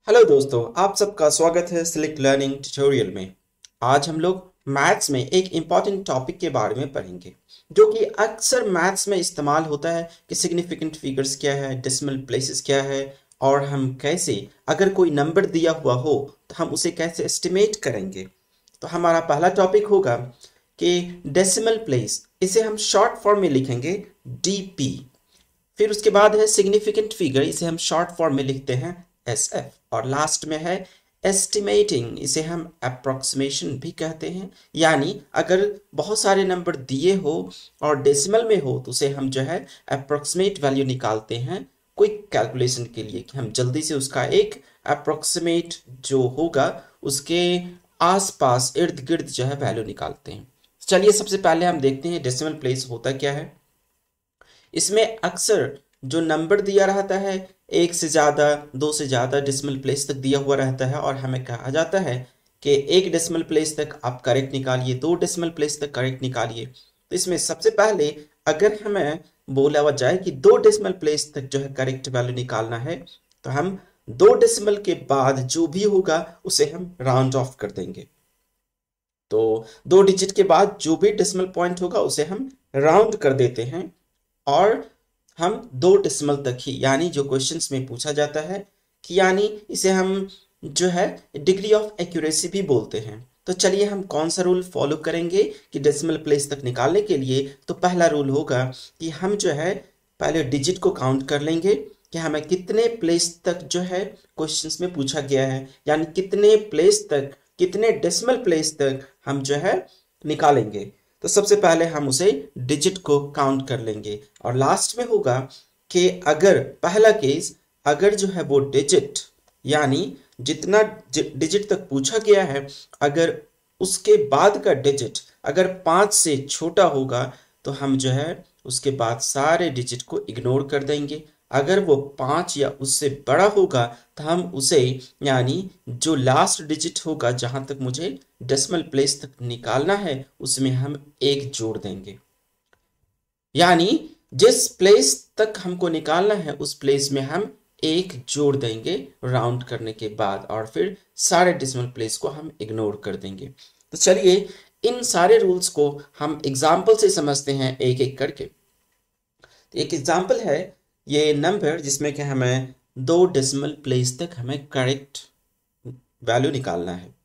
Hello दोस्तों, आप सबका स्वागत है सिलेक्ट लर्निंग ट्यूटोरियल में। आज हम लोग मैथ्स में एक इम्पॉर्टेंट टॉपिक के बारे में पढ़ेंगे जो कि अक्सर मैथ्स में इस्तेमाल होता है कि सिग्निफिकेंट फिगर्स क्या है, डेसिमल प्लेसेस क्या है, और हम कैसे अगर कोई नंबर दिया हुआ हो तो हम उसे कैसे एस्टिमेट करेंगे। तो हमारा पहला टॉपिक होगा कि डेसिमल प्लेस, इसे हम शॉर्ट फॉर्म में लिखेंगे डीपी। फिर उसके बाद है सिग्निफिकेंट फिगर, इसे हम शॉर्ट फॉर्म में लिखते हैं एसएफ। और लास्ट में है एस्टिमेटिंग, इसे हम अप्रोक्सीमेशन भी कहते हैं। यानी अगर बहुत सारे नंबर दिए हो और डेसिमल में हो तो उसे हम जो है अप्रोक्सीमेट वैल्यू निकालते हैं क्विक कैलकुलेशन के लिए, कि हम जल्दी से उसका एक अप्रोक्सीमेट जो होगा उसके आसपास इर्द गिर्द जो है वैल्यू निकालते हैं। चलिए सबसे पहले हम देखते हैं डेसिमल प्लेस होता क्या है। इसमें अक्सर जो नंबर दिया रहता है, एक से ज़्यादा, दो से ज़्यादा डेसिमल प्लेस तक दिया हुआ रहता है, और हमें कहा जाता है कि एक डेसिमल प्लेस तक आप करेक्ट निकालिए, दो डेसिमल प्लेस तक करेक्ट निकालिए। तो इसमें सबसे पहले अगर हमें बोला हुआ जाए कि दो डेसिमल प्लेस तक जो है करेक्ट वैल्यू निकालना है, तो हम दो डेसिमल के बाद जो भी होगा उसे हम राउंड ऑफ कर देंगे। तो दो डिजिट के बाद जो भी डेसिमल पॉइंट होगा उसे हम राउंड कर देते हैं, और हम दो डेसिमल तक ही, यानी जो क्वेश्चंस में पूछा जाता है कि यानी इसे हम जो है डिग्री ऑफ एक्यूरेसी भी बोलते हैं। तो चलिए हम कौन सा रूल फॉलो करेंगे कि डेसिमल प्लेस तक निकालने के लिए। तो पहला रूल होगा कि हम जो है पहले डिजिट को काउंट कर लेंगे कि हमें कितने प्लेस तक जो है क्वेश्चंस में पूछा गया है, यानी कितने प्लेस तक, कितने डेसिमल प्लेस तक हम जो है निकालेंगे। तो सबसे पहले हम उसे डिजिट को काउंट कर लेंगे, और लास्ट में होगा कि अगर पहला केस, अगर जो है वो डिजिट, यानी जितना डिजिट तक पूछा गया है, अगर उसके बाद का डिजिट अगर 5 से छोटा होगा तो हम जो है उसके बाद सारे डिजिट को इग्नोर कर देंगे। अगर वो 5 या उससे बड़ा होगा तो हम उसे, यानी जो लास्ट डिजिट होगा जहां तक मुझे डेसिमल प्लेस तक निकालना है, उसमें हम एक जोड़ देंगे। यानी जिस प्लेस तक हमको निकालना है उस प्लेस में हम एक जोड़ देंगे राउंड करने के बाद, और फिर सारे डेसिमल प्लेस को हम इग्नोर कर देंगे। तो चलिए इन सारे रूल्स को हम एग्जाम्पल से समझते हैं एक एक करके। तो एक एग्जाम्पल है ये नंबर जिसमें कि हमें दो डेसिमल प्लेस तक हमें करेक्ट वैल्यू निकालना है।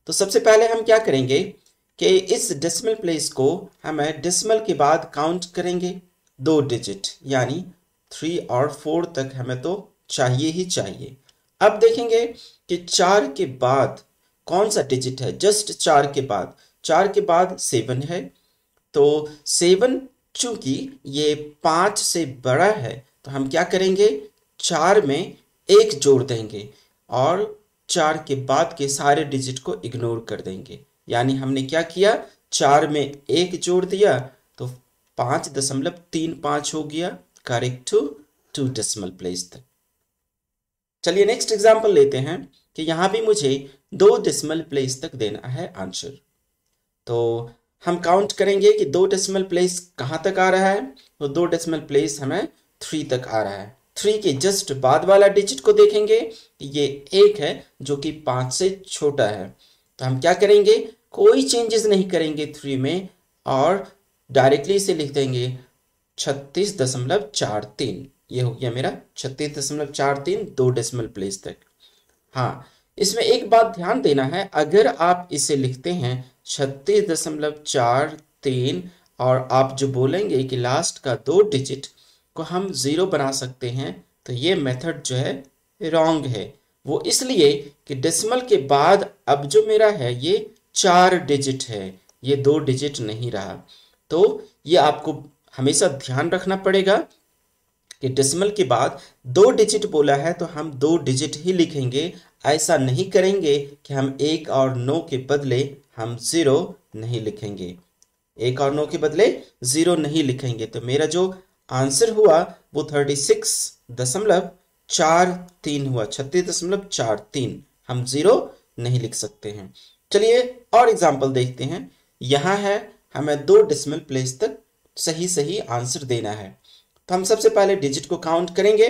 तो सबसे पहले हम क्या करेंगे कि इस डेसिमल प्लेस को हमें डेसिमल के बाद काउंट करेंगे दो डिजिट, यानी 3 और 4 तक हमें तो चाहिए ही चाहिए। अब देखेंगे कि 4 के बाद कौन सा डिजिट है। जस्ट 4 के बाद 7 है। तो 7 चूंकि ये 5 से बड़ा है तो हम क्या करेंगे, 4 में एक जोड़ देंगे और 4 के बाद के सारे डिजिट को इग्नोर कर देंगे। यानी हमने क्या किया, 4 में एक जोड़ दिया तो 5.35 हो गया, करेक्ट टू 2 डेसिमल प्लेस तक। चलिए नेक्स्ट एग्जांपल लेते हैं कि यहां भी मुझे 2 डेसिमल प्लेस तक देना है आंसर। तो हम काउंट करेंगे कि 2 डेसिमल प्लेस कहाँ तक आ रहा है। तो 2 डेसिमल प्लेस हमें 3 तक आ रहा है। 3 के जस्ट बाद वाला डिजिट को देखेंगे, ये 1 है जो कि 5 से छोटा है। तो हम क्या करेंगे, कोई चेंजेस नहीं करेंगे 3 में, और डायरेक्टली इसे लिख देंगे 36.43। ये हो गया मेरा 36.43 2 डेसिमल प्लेस तक। हाँ, इसमें एक बात ध्यान देना है, अगर आप इसे लिखते हैं 36.43 और आप जो बोलेंगे कि लास्ट का 2 डिजिट को हम 0 बना सकते हैं, तो ये मेथड जो है रॉन्ग है। वो इसलिए कि डेसिमल के बाद अब जो मेरा है ये 4 डिजिट है, ये 2 डिजिट नहीं रहा। तो ये आपको हमेशा ध्यान रखना पड़ेगा कि डेसिमल के बाद 2 डिजिट बोला है तो हम 2 डिजिट ही लिखेंगे। ऐसा नहीं करेंगे कि हम 1 और 9 के बदले हम 0 नहीं लिखेंगे, 1 और 9 के बदले 0 नहीं लिखेंगे। तो मेरा जो आंसर हुआ वो 36.43 हुआ, 36.43। हम 0 नहीं लिख सकते हैं। चलिए और एग्जाम्पल देखते हैं। यहाँ है हमें 2 डेसिमल प्लेस तक सही सही आंसर देना है। तो हम सबसे पहले डिजिट को काउंट करेंगे,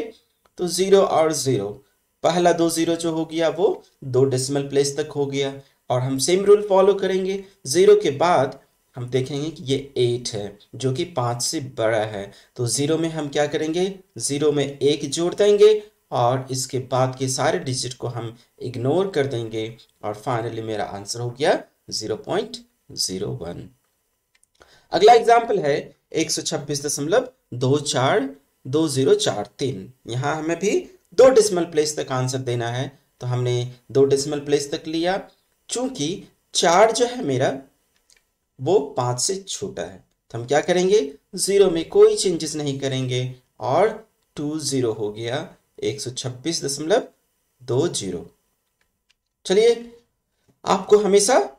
तो 0 और 0, पहला 2 जीरो जो हो गया वो 2 डेसिमल प्लेस तक हो गया। और हम सेम रूल फॉलो करेंगे, 0 के बाद हम देखेंगे कि ये 8 है जो कि 5 से बड़ा है। तो 0 में हम क्या करेंगे, 0 में 1 जोड़ देंगे और इसके बाद के सारे डिजिट को हम इग्नोर कर देंगे और फाइनली मेरा आंसर हो गया 0.01। अगला एग्जाम्पल है 126.242043। यहाँ हमें भी 2 डेसिमल प्लेस तक आंसर देना है, तो हमने 2 डेसिमल प्लेस तक लिया। चूंकि 4 जो है मेरा वो 5 से छोटा है, तो हम क्या करेंगे, 0 में कोई चेंजेस नहीं करेंगे और 20 हो गया 126.20। चलिए, आपको हमेशा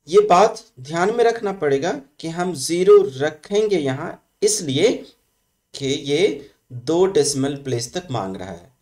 ये बात ध्यान में रखना पड़ेगा कि हम 0 रखेंगे यहाँ इसलिए कि ये 2 डेसिमल प्लेस तक मांग रहा है।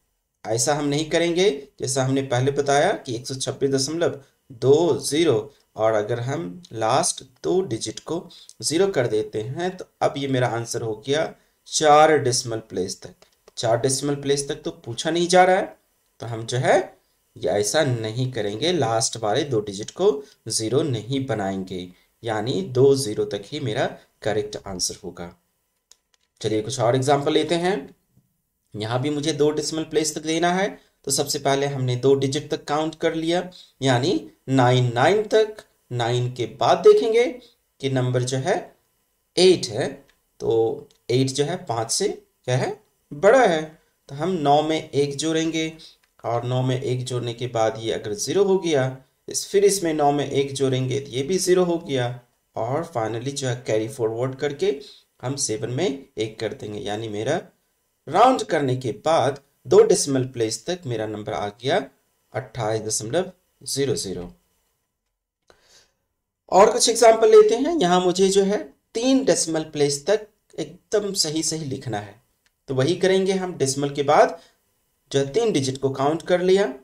ऐसा हम नहीं करेंगे जैसा हमने पहले बताया कि 126.20, और अगर हम लास्ट 2 डिजिट को 0 कर देते हैं तो अब ये मेरा आंसर हो गया 4 डेसिमल प्लेस तक। 4 डेसिमल प्लेस तक तो पूछा नहीं जा रहा है, तो हम जो है ये ऐसा नहीं करेंगे, लास्ट वाले 2 डिजिट को 0 नहीं बनाएंगे, यानी 2 0 तक ही मेरा करेक्ट आंसर होगा। चलिए कुछ और एग्जांपल लेते हैं। यहाँ भी मुझे 2 डेसिमल प्लेस तक देना है, तो सबसे पहले हमने 2 डिजिट तक काउंट कर लिया, यानी 9 तक। 9 के बाद देखेंगे कि नंबर जो है 8 है, तो 8 जो है 5 से क्या है, बड़ा है। तो हम 9 में 1 जोड़ेंगे और 9 में 1 जोड़ने के बाद ये अगर 0 हो गया, फिर इसमें 9 में 1 जोड़ेंगे तो ये भी 0 हो गया, और फाइनली जो है कैरी फॉरवर्ड करके हम 7 में 1 कर देंगे, यानी मेरा राउंड करने के बाद 2 डेसिमल प्लेस तक मेरा नंबर आ गया 28.00। और कुछ एग्जाम्पल लेते हैं। यहाँ मुझे जो है 3 डेसिमल प्लेस तक एकदम सही सही लिखना है, तो वही करेंगे हम। डेसिमल के बाद जो है 3 डिजिट को काउंट कर लिया,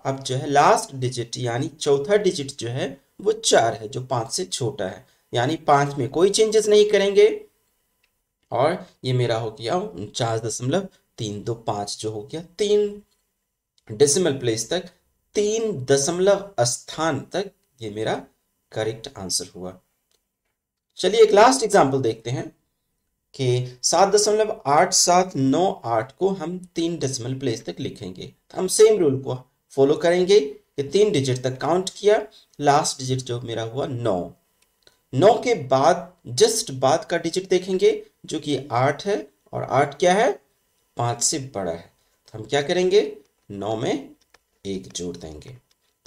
अब जो है लास्ट डिजिट यानी चौथा डिजिट जो है वो 4 है जो 5 से छोटा है, यानी 5 में कोई चेंजेस नहीं करेंगे, और ये मेरा हो गया 49.325 जो हो गया 3 डेसिमल प्लेस तक, 3 दशमलव स्थान तक ये मेरा करेक्ट आंसर हुआ। चलिए एक लास्ट एग्जांपल देखते हैं कि 7.8798 को हम 3 डेसिमल प्लेस तक लिखेंगे, तो हम सेम रूल को फॉलो करेंगे कि 3 डिजिट तक काउंट किया, लास्ट डिजिट जो मेरा हुआ 9। 9 के बाद जस्ट बाद का डिजिट देखेंगे जो कि 8 है, और 8 क्या है, 5 से बड़ा है, तो हम क्या करेंगे, 9 में 1 जोड़ देंगे।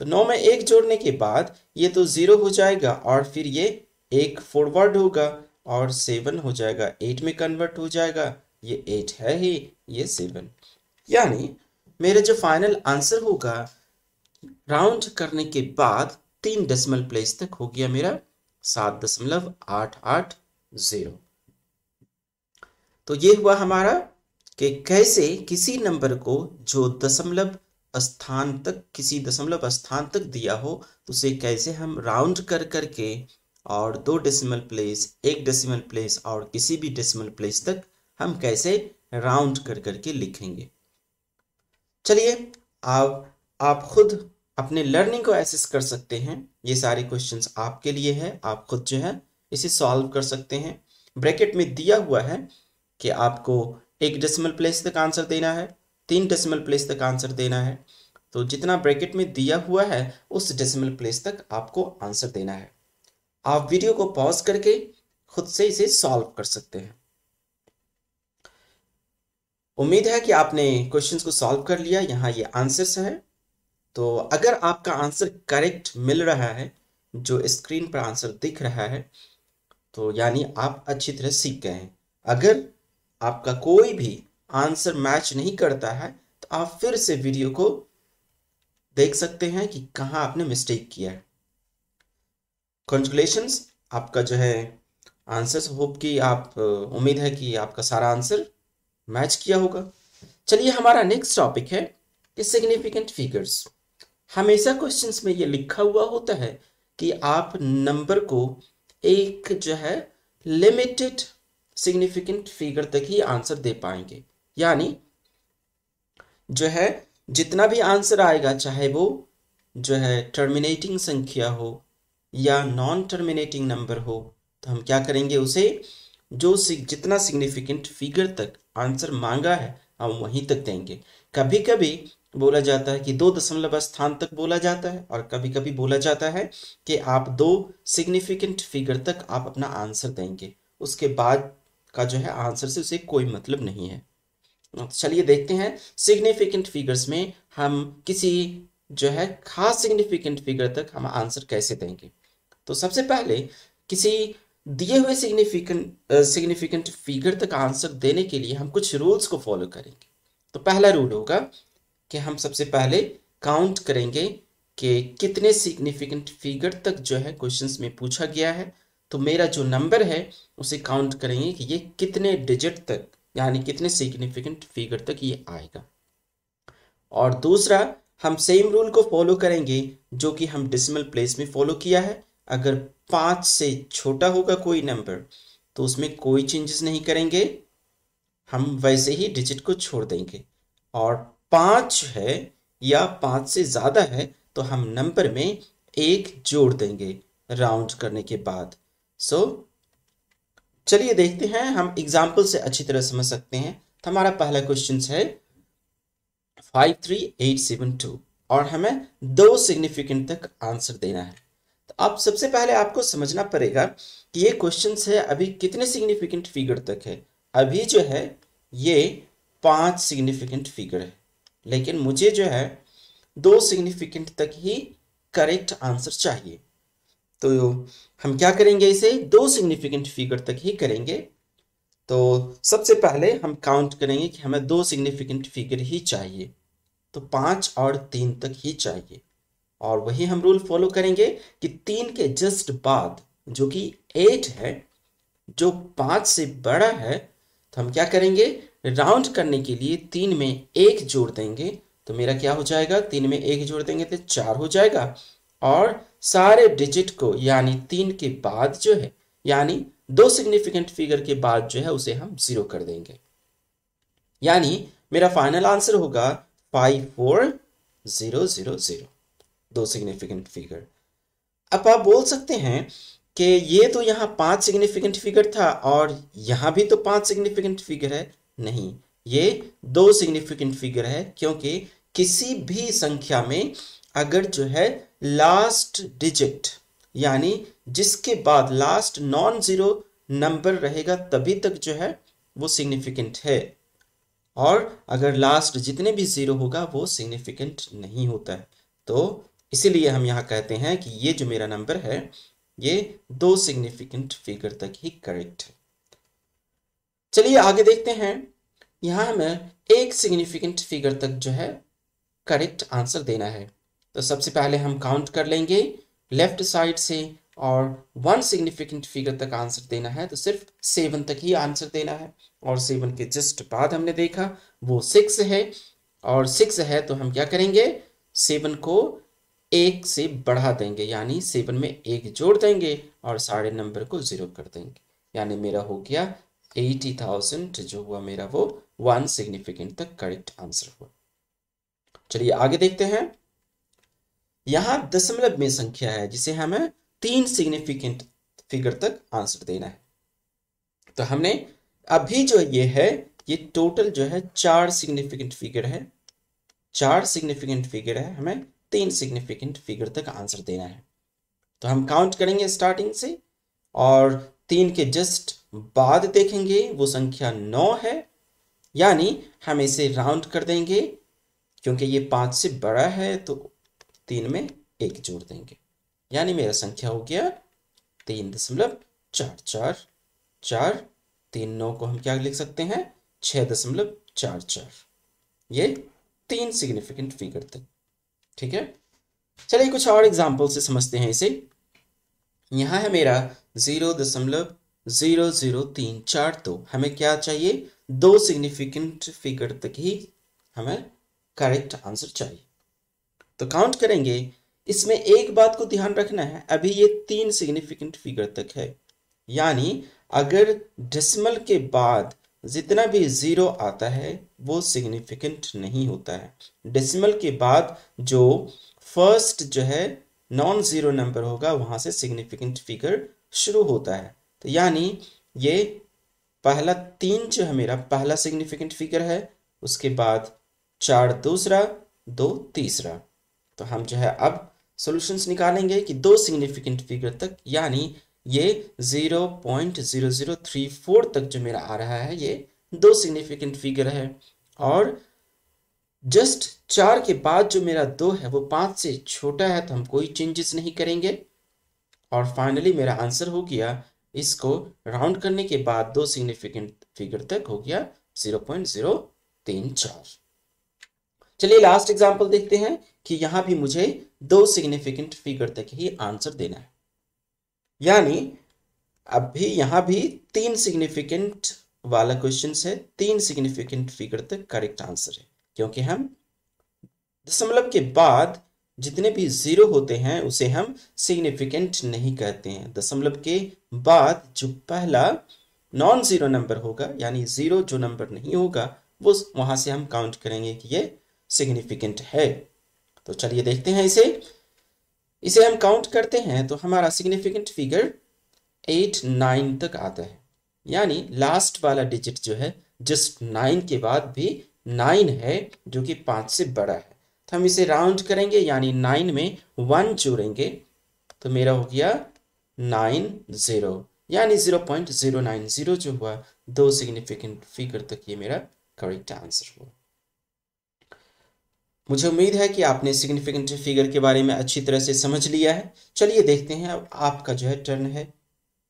तो 9 में 1 जोड़ने के बाद ये तो 0 हो जाएगा और फिर ये 1 फॉरवर्ड होगा और 7 हो जाएगा, 8 में कन्वर्ट हो जाएगा, ये 8 है ही, ये 7, यानी मेरा जो फाइनल आंसर होगा राउंड करने के बाद 3 डेसिमल प्लेस तक हो गया मेरा 7.880। तो ये हुआ हमारा कि कैसे किसी नंबर को जो दशमलव स्थान तक, किसी दशमलव स्थान तक दिया हो, तो उसे कैसे हम राउंड कर करके और 2 डेसिमल प्लेस, 1 डेसिमल प्लेस और किसी भी डेसिमल प्लेस तक हम कैसे राउंड कर करके लिखेंगे। चलिए आप खुद अपने लर्निंग को एसेस कर सकते हैं। ये सारे क्वेश्चंस आपके लिए है, आप खुद जो है इसे सॉल्व कर सकते हैं। ब्रैकेट में दिया हुआ है कि आपको 1 डेसिमल प्लेस तक आंसर देना है, 3 डेसिमल प्लेस तक आंसर देना है, तो जितना ब्रैकेट में दिया हुआ है उस डेसिमल प्लेस तक आपको आंसर देना है। आप वीडियो को पॉज करके खुद से इसे सॉल्व कर सकते हैं। उम्मीद है कि आपने क्वेश्चंस को सॉल्व कर लिया। यहाँ ये आंसर्स है, तो अगर आपका आंसर करेक्ट मिल रहा है, जो स्क्रीन पर आंसर दिख रहा है, तो यानी आप अच्छी तरह सीख गए हैं। अगर आपका कोई भी आंसर मैच नहीं करता है तो आप फिर से वीडियो को देख सकते हैं कि कहाँ आपने मिस्टेक किया है। कॉन्ग्रेचुलेशंस, आपका जो है आंसर्स, होप कि आप, उम्मीद है कि आपका सारा आंसर मैच किया होगा। चलिए हमारा नेक्स्ट टॉपिक है सिग्निफिकेंट फिगर्स। हमेशा क्वेश्चंस में ये लिखा हुआ होता है कि आप नंबर को एक जो है लिमिटेड सिग्निफिकेंट फिगर तक ही आंसर दे पाएंगे, यानी जो है जितना भी आंसर आएगा, चाहे वो जो है टर्मिनेटिंग संख्या हो या नॉन टर्मिनेटिंग नंबर हो, तो हम क्या करेंगे, उसे जितना सिग्निफिकेंट फिगर तक आंसर मांगा है हम वहीं तक देंगे। कभी कभी बोला जाता है कि 2 दशमलव स्थान तक बोला जाता है, और कभी कभी बोला जाता है कि आप 2 सिग्निफिकेंट फिगर तक आप अपना आंसर देंगे, उसके बाद का जो है आंसर से उसे कोई मतलब नहीं है। तो चलिए देखते हैं सिग्निफिकेंट फिगर्स में हम किसी जो है खास सिग्निफिकेंट फिगर तक हम आंसर कैसे देंगे। तो सबसे पहले किसी दिए हुए सिग्निफिकेंट फिगर तक आंसर देने के लिए हम कुछ रूल्स को फॉलो करेंगे। तो पहला रूल होगा कि हम सबसे पहले काउंट करेंगे कि कितने सिग्निफिकेंट फिगर तक जो है क्वेश्चंस में पूछा गया है। तो मेरा जो नंबर है उसे काउंट करेंगे कि ये कितने डिजिट तक, यानी कितने सिग्निफिकेंट फिगर तक ये आएगा। और दूसरा, हम सेम रूल को फॉलो करेंगे जो कि हम डेसिमल प्लेस में फॉलो किया है। अगर 5 से छोटा होगा कोई नंबर तो उसमें कोई चेंजेस नहीं करेंगे, हम वैसे ही डिजिट को छोड़ देंगे। और 5 है या 5 से ज़्यादा है तो हम नंबर में 1 जोड़ देंगे राउंड करने के बाद। चलिए देखते हैं, हम एग्जाम्पल से अच्छी तरह समझ सकते हैं। तो हमारा पहला क्वेश्चन है 53872 और हमें 2 सिग्निफिकेंट तक आंसर देना है। तो अब सबसे पहले आपको समझना पड़ेगा कि ये क्वेश्चन है अभी कितने सिग्निफिकेंट फिगर तक है। अभी जो है ये 5 सिग्निफिकेंट फिगर है, लेकिन मुझे जो है 2 सिग्निफिकेंट तक ही करेक्ट आंसर चाहिए। तो हम क्या करेंगे, इसे 2 सिग्निफिकेंट फिगर तक ही करेंगे। तो सबसे पहले हम काउंट करेंगे कि हमें 2 सिग्निफिकेंट फिगर ही चाहिए, तो 5 और 3 तक ही चाहिए। और वही हम रूल फॉलो करेंगे कि 3 के जस्ट बाद जो कि 8 है, जो 5 से बड़ा है, तो हम क्या करेंगे, राउंड करने के लिए 3 में 1 जोड़ देंगे। तो मेरा क्या हो जाएगा, 3 में 1 जोड़ देंगे तो 4 हो जाएगा। और सारे डिजिट को यानी 3 के बाद जो है, यानी 2 सिग्निफिकेंट फिगर के बाद जो है उसे हम 0 कर देंगे। यानी मेरा फाइनल आंसर होगा 54000, 2 सिग्निफिकेंट फिगर। अब आप बोल सकते हैं कि ये तो यहाँ 5 सिग्निफिकेंट फिगर था और यहाँ भी तो 5 सिग्निफिकेंट फिगर है। नहीं, ये 2 सिग्निफिकेंट फिगर है, क्योंकि किसी भी संख्या में अगर जो है लास्ट डिजिट यानी जिसके बाद लास्ट नॉन जीरो नंबर रहेगा तभी तक जो है वो सिग्निफिकेंट है, और अगर लास्ट जितने भी जीरो होगा वो सिग्निफिकेंट नहीं होता है। तो इसीलिए हम यहाँ कहते हैं कि ये जो मेरा नंबर है ये 2 सिग्निफिकेंट फिगर तक ही करेक्ट है। चलिए आगे देखते हैं। यहाँ हमें 1 सिग्निफिकेंट फिगर तक जो है करेक्ट आंसर देना है। तो सबसे पहले हम काउंट कर लेंगे लेफ्ट साइड से, और 1 सिग्निफिकेंट फिगर तक आंसर देना है तो सिर्फ 7 तक ही आंसर देना है। और 7 के जस्ट बाद हमने देखा वो 6 है, और 6 है तो हम क्या करेंगे, 7 को 1 से बढ़ा देंगे, यानी 7 में 1 जोड़ देंगे और सारे नंबर को 0 कर देंगे। यानी मेरा हो गया 80,000, जो हुआ मेरा वो 1 सिग्निफिकेंट तक करेक्ट आंसर हुआ। चलिए आगे देखते हैं। यहां दशमलव में संख्या है जिसे हमें 3 सिग्निफिकेंट फिगर तक आंसर देना है। तो हमने अभी जो ये है, ये टोटल जो है 4 सिग्निफिकेंट फिगर है, 4 सिग्निफिकेंट फिगर है, हमें 3 सिग्निफिकेंट फिगर तक आंसर देना है। तो हम काउंट करेंगे स्टार्टिंग से, और 3 के जस्ट बाद देखेंगे वो संख्या 9 है, यानी हम इसे राउंड कर देंगे, क्योंकि ये 5 से बड़ा है तो 3 में 1 जोड़ देंगे, यानी मेरा संख्या हो गया 3.444। 3 9 को हम क्या लिख सकते हैं, 6.44। ये 3 सिग्निफिकेंट फिगर तक। ठीक है, चलिए कुछ और एग्जाम्पल से समझते हैं इसे। यहाँ है मेरा 0.0034, तो हमें क्या चाहिए, 2 सिग्निफिकेंट फिगर तक ही हमें करेक्ट आंसर चाहिए। तो काउंट करेंगे। इसमें एक बात को ध्यान रखना है, अभी ये 3 सिग्निफिकेंट फिगर तक है, यानी अगर डेसिमल के बाद जितना भी जीरो आता है वो सिग्निफिकेंट नहीं होता है। डेसिमल के बाद जो फर्स्ट जो है नॉन जीरो नंबर होगा वहां से सिग्निफिकेंट फिगर शुरू होता है। तो यानी ये पहला 3 जो है मेरा पहला सिग्निफिकेंट फिगर है, उसके बाद 4 दूसरा, 2 तीसरा। तो हम जो है अब सॉल्यूशंस निकालेंगे कि 2 सिग्निफिकेंट फिगर तक, यानी ये 0.0034 तक जो मेरा आ रहा है ये 2 सिग्निफिकेंट फिगर है। और जस्ट 4 के बाद जो मेरा 2 है वो 5 से छोटा है, तो हम कोई चेंजेस नहीं करेंगे। और फाइनली मेरा आंसर हो गया, इसको राउंड करने के बाद 2 सिग्निफिकेंट फिगर तक हो गया 0.034। चलिए लास्ट एग्जांपल देखते हैं कि यहां भी मुझे 2 सिग्निफिकेंट फिगर तक ही आंसर देना है। यानी अभी यहां भी 3 सिग्निफिकेंट वाला क्वेश्चन है, 3 सिग्निफिकेंट फिगर तक करेक्ट आंसर है, क्योंकि हम दशमलव के बाद जितने भी जीरो होते हैं उसे हम सिग्निफिकेंट नहीं कहते हैं। दशमलव के बाद जो पहला नॉन जीरो नंबर होगा, यानी जीरो जो नंबर नहीं होगा, वो वहां से हम काउंट करेंगे कि ये सिग्निफिकेंट है। तो चलिए देखते हैं इसे हम काउंट करते हैं तो हमारा सिग्निफिकेंट फिगर 8 9 तक आता है। यानी लास्ट वाला डिजिट जो है जस्ट 9 के बाद भी 9 है, जो कि 5 से बड़ा है। तो हम इसे राउंड करेंगे, यानी 9 में 1 जोड़ेंगे तो मेरा हो गया 90, यानी 0.090 जो हुआ 2 सिग्निफिकेंट फिगर तक ये मेरा करेक्ट आंसर हुआ। मुझे उम्मीद है कि आपने सिग्निफिकेंट फिगर के बारे में अच्छी तरह से समझ लिया है। चलिए देखते हैं, अब आपका जो है टर्न है।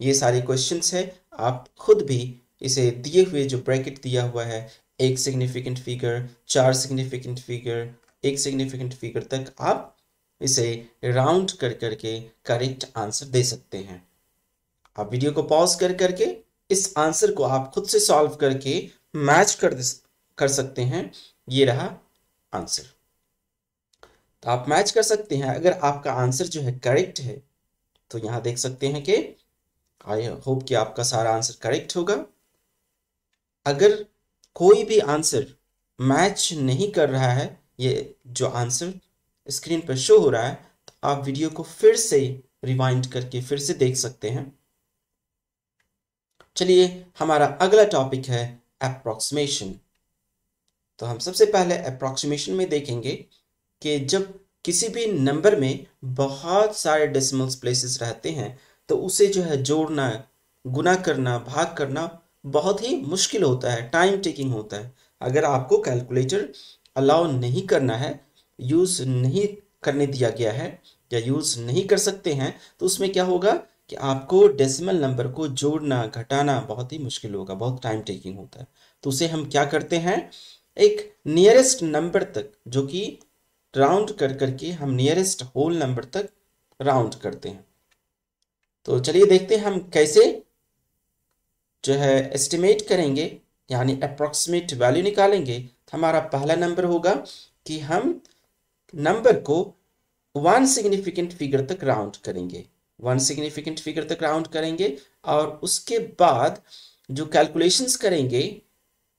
ये सारे क्वेश्चंस है, आप खुद भी इसे दिए हुए जो ब्रैकेट दिया हुआ है, 1 significant figure, 4 significant figure, 1 significant figure तक आप इसे राउंड कर करके करेक्ट आंसर दे सकते हैं। आप वीडियो को पॉज कर करके इस आंसर को आप खुद से सॉल्व करके मैच कर सकते हैं। ये रहा आंसर, तो आप मैच कर सकते हैं। अगर आपका आंसर जो है करेक्ट है तो यहां देख सकते हैं कि आई होप कि आपका सारा आंसर करेक्ट होगा। अगर कोई भी आंसर मैच नहीं कर रहा है, ये जो आंसर स्क्रीन पर शो हो रहा है, तो आप वीडियो को फिर से रिवाइंड करके फिर से देख सकते हैं। चलिए हमारा अगला टॉपिक है अप्रोक्सीमेशन। तो हम सबसे पहले अप्रोक्सीमेशन में देखेंगे कि जब किसी भी नंबर में बहुत सारे डेसिमल्स प्लेसेस रहते हैं तो उसे जो है जोड़ना, गुना करना, भाग करना बहुत ही मुश्किल होता है, टाइम टेकिंग होता है। अगर आपको कैलकुलेटर अलाउ नहीं करना है, यूज़ नहीं करने दिया गया है या यूज़ नहीं कर सकते हैं, तो उसमें क्या होगा कि आपको डेसिमल नंबर को जोड़ना, घटाना बहुत ही मुश्किल होगा, बहुत टाइम टेकिंग होता है। तो उसे हम क्या करते हैं, एक नियरेस्ट नंबर तक, जो कि राउंड कर करके हम नियरेस्ट होल नंबर तक राउंड करते हैं। तो चलिए देखते हैं हम कैसे जो है एस्टिमेट करेंगे, यानी अप्रोक्सीमेट वैल्यू निकालेंगे। तो हमारा पहला नंबर होगा कि हम नंबर को 1 सिग्निफिकेंट फिगर तक राउंड करेंगे, 1 सिग्निफिकेंट फिगर तक राउंड करेंगे, और उसके बाद जो कैलकुलेशंस करेंगे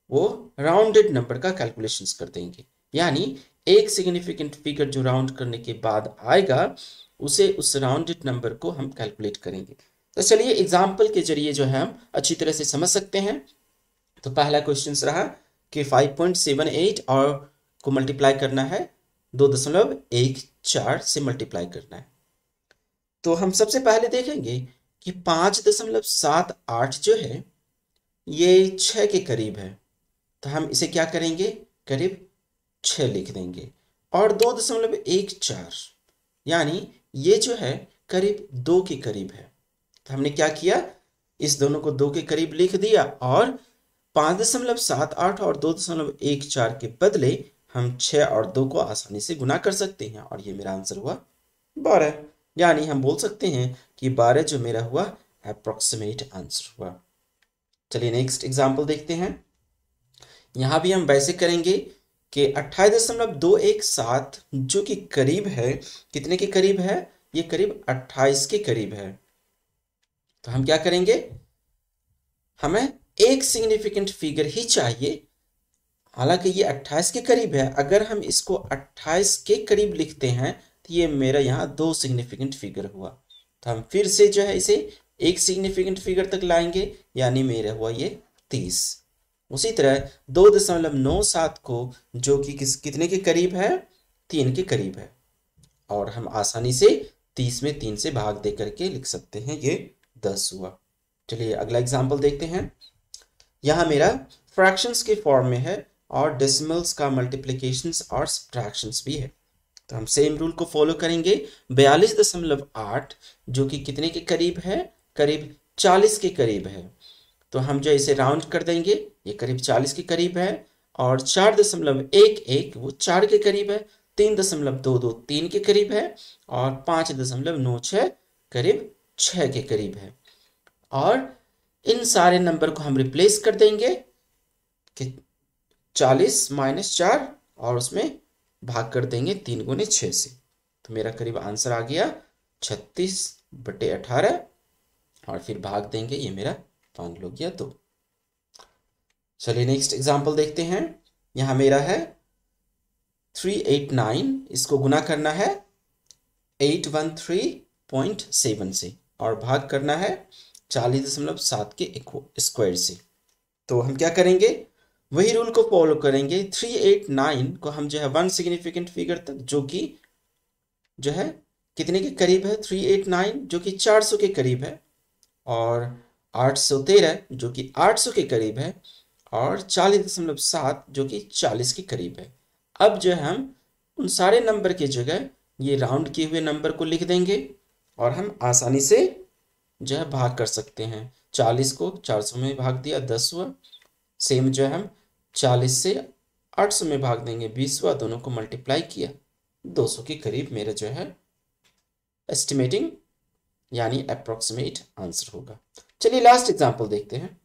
वो राउंडेड नंबर का कैलकुलेशंस कर देंगे। यानी 1 सिग्निफिकेंट फिगर जो राउंड करने के बाद आएगा उसे, उस राउंडेड नंबर को हम कैलकुलेट करेंगे। तो चलिए एग्जाम्पल के जरिए जो है हम अच्छी तरह से समझ सकते हैं। तो पहला क्वेश्चन रहा कि 5.78 और को मल्टीप्लाई करना है 2.14 से मल्टीप्लाई करना है। तो हम सबसे पहले देखेंगे कि 5.78 जो है ये 6 के करीब है, तो हम इसे क्या करेंगे, करीब 6 लिख देंगे। और 2.14 यानी ये जो है करीब 2 के करीब है, तो हमने क्या किया, इस दोनों को 2 के करीब लिख दिया, और 5.78 और 2.14 के बदले हम 6 और 2 को आसानी से गुना कर सकते हैं, और ये मेरा आंसर हुआ 12। यानी हम बोल सकते हैं कि 12 जो मेरा हुआ अप्रोक्सीमेट आंसर हुआ। चलिए नेक्स्ट एग्जाम्पल देखते हैं। यहां भी हम वैसे करेंगे कि 28.217 जो कि करीब है, कितने के करीब है, ये करीब 28 के करीब है। तो हम क्या करेंगे, हमें एक सिग्निफिकेंट फिगर ही चाहिए। हालांकि ये 28 के करीब है, अगर हम इसको 28 के करीब लिखते हैं तो ये मेरा यहाँ 2 सिग्निफिकेंट फिगर हुआ। तो हम फिर से जो है इसे एक सिग्निफिकेंट फिगर तक लाएंगे, यानी मेरा हुआ ये 30। उसी तरह 2.97 को जो कि कितने के करीब है, 3 के करीब है, और हम आसानी से 30 में 3 से भाग दे करके लिख सकते हैं, ये 10 हुआ। चलिए अगला एग्जाम्पल देखते हैं। यहाँ मेरा फ्रैक्शंस के फॉर्म में है और डेसिमल्स का मल्टीप्लिकेशंस और सब्ट्रैक्शंस भी है। तो हम सेम रूल को फॉलो करेंगे। 42.8 जो कि कितने के करीब है, करीब 40 के करीब है, तो हम जो इसे राउंड कर देंगे, ये करीब 40 के करीब है। और 4.11 वो 4 के करीब है। 3.22 3 के करीब है। और 5.96 करीब 6 के करीब है। और इन सारे नंबर को हम रिप्लेस कर देंगे कि 40 - 4 और उसमें भाग कर देंगे 3 गुने 6 से। तो मेरा करीब आंसर आ गया 36/18, और फिर भाग देंगे, ये मेरा फाइनल हो गया 2। चलिए नेक्स्ट एग्जांपल देखते हैं। यहाँ मेरा है 389, इसको गुना करना है 813.7 से और भाग करना है 40.7 के स्क्वायर से। तो हम क्या करेंगे, वही रूल को फॉलो करेंगे। 389 को हम जो है 1 सिग्निफिकेंट फिगर तक, जो कि जो है कितने के करीब है, 389 जो कि 400 के करीब है, और 813 जो कि 800 के करीब है, और 40.7 जो कि 40 के करीब है। अब जो है हम उन सारे नंबर की जगह ये राउंड किए हुए नंबर को लिख देंगे, और हम आसानी से जो है भाग कर सकते हैं। 40 को 400 में भाग दिया, 10 हुआ। सेम जो है हम 40 से 800 में भाग देंगे, 20 हुआ। दोनों को मल्टीप्लाई किया, 200 के करीब मेरा जो है एस्टिमेटिंग यानी अप्रोक्सीमेट आंसर होगा। चलिए लास्ट एग्जांपल देखते हैं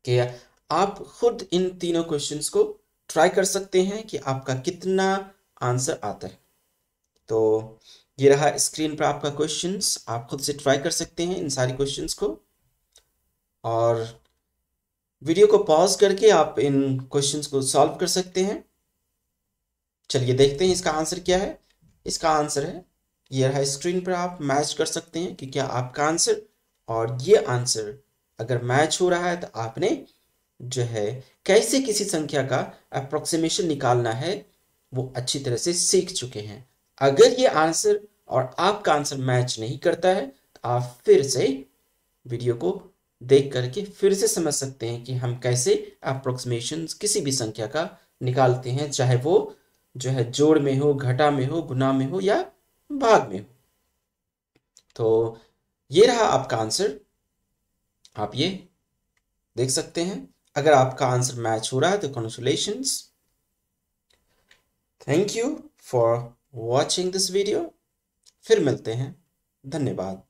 कि आप खुद इन तीनों क्वेश्चंस को ट्राई कर सकते हैं कि आपका कितना आंसर आता है। तो ये रहा स्क्रीन पर आपका क्वेश्चंस, आप खुद से ट्राई कर सकते हैं इन सारी क्वेश्चंस को, और वीडियो को पॉज करके आप इन क्वेश्चंस को सॉल्व कर सकते हैं। चलिए देखते हैं इसका आंसर क्या है। इसका आंसर है, ये रहा स्क्रीन पर, आप मैच कर सकते हैं कि क्या आपका आंसर और ये आंसर अगर मैच हो रहा है तो आपने जो है कैसे किसी संख्या का अप्रोक्सीमेशन निकालना है वो अच्छी तरह से सीख चुके हैं। अगर ये आंसर और आपका आंसर मैच नहीं करता है तो आप फिर से वीडियो को देख करके फिर से समझ सकते हैं कि हम कैसे अप्रोक्सीमेशन किसी भी संख्या का निकालते हैं, चाहे वो जो है जोड़ में हो, घटा में हो, गुना में हो या भाग में हो। तो ये रहा आपका आंसर, आप ये देख सकते हैं। अगर आपका आंसर मैच हो रहा है तो congratulations. Thank you for watching this video. फिर मिलते हैं, धन्यवाद।